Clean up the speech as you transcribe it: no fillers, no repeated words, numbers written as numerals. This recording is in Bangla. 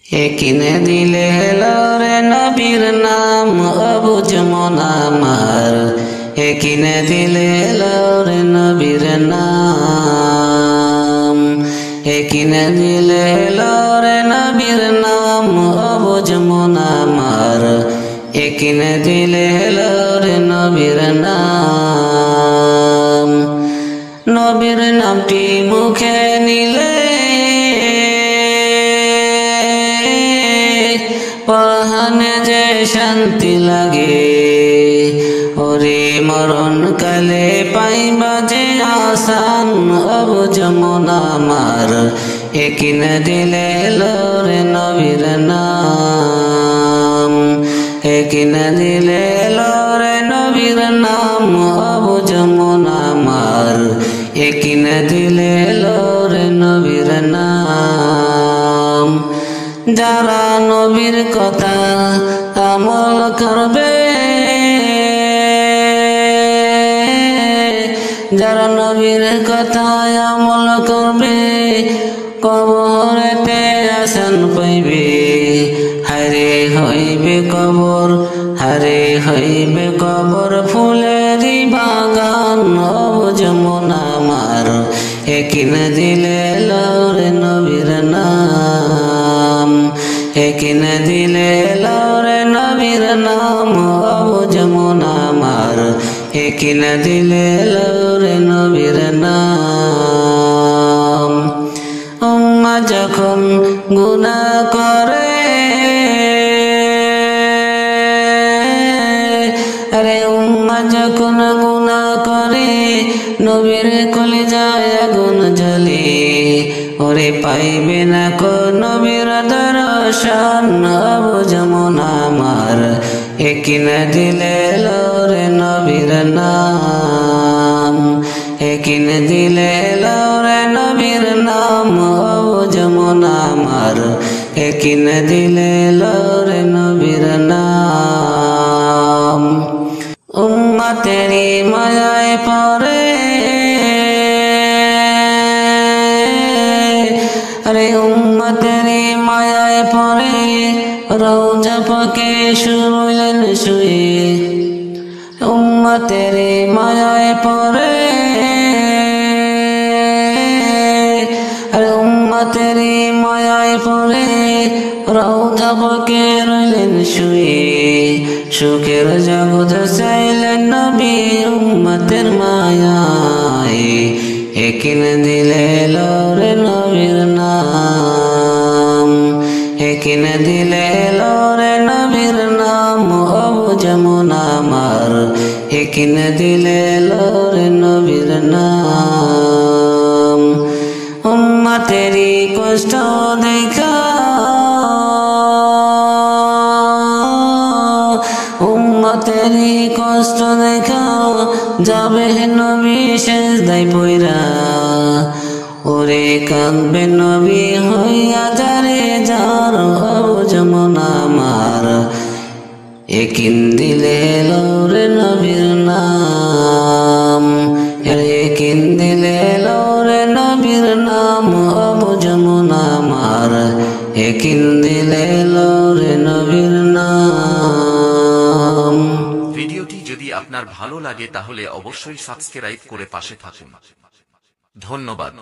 একিনে দিলে রে নবীর নাম অবুঝ মন আমার, একিনে দিলে রে নবীর নাম, একিনে দিলে রে নবীর নাম অবুঝ মন আমার, একিনে দিলে রে নবীর নাম। নবীর নামটি মুখে নিলে পরাণে যে শান্তি লাগে, ওরে মরণ কালে পাইবা যে আসান অবুঝ মন আমার, একিনে দিলে রে নবীর নাম, একিনে দিলে রে নবীর নাম অবুঝ মন আমার, একিনে দিলে রে নবীর নাম। যারা নবীর কথা আমল করবে, যারা নবীর কথা আমল করবে, কবরেতে আসান পাইবে, হারে হইবে কবর, হারে হইবে কবর ফুলেরি বাগান অবুঝ মন আমার, একিনে দিলে রে নবীর নাম, একিনে দিলে রে নবীর নাম অবুঝ মন আমার, একিনে দিলে রে নবীর নাম। উম্মাহ যখন গুনাহ করে, আরে উম্মাহ যখন গুনাহ করে, নবীর কলিজায় আগুন জ্বলে, ওরে পাইবে না কো নবীর দর্শন অবুঝ মন আমার, একিনে দিলে রে নবীর নাম, একিনে দিলে রে নবীর নাম অবুঝ মন আমার, একিনে দিলে রে নবীর নাম। উম্মতেরি মায়ায় পড়ে, আরে উম্মতেরি মায়ায় পড়ে, রওজা পাকে শুইলেন শুয়ে, উম্মতেরি মায়ায় পড়ে, আরে উম্মতেরি মায়ায় পড়ে, রওজা পাকে রইলেন শুয়ে, সুখের জগৎ চাইলেন নবী উম্মতের মায়ায়, একিনে দিলে রে নবীর নাম, একিনে দিলে রে নবীর নাম অবুঝ মন আমার, একিনে দিলে রে নবীর নাম। উম্মতেরি কষ্ট দেখা, উম্মতেরি কষ্ট দেখা, যাবে নবী সেজদায় পইরা, ওরে কাঁদবে নবী হইয়া যারে যার অবুঝ মন আমার, একিন দিলে রে নবীর নাম, একিন দিলে রে নবীর নাম অবুঝ মন আমার, একিন দিলে রে নবীর নাম। ভিডিওটি যদি আপনার ভালো লাগে তাহলে অবশ্যই সাবস্ক্রাইব করে পাশে থাকুন। ধন্যবাদ।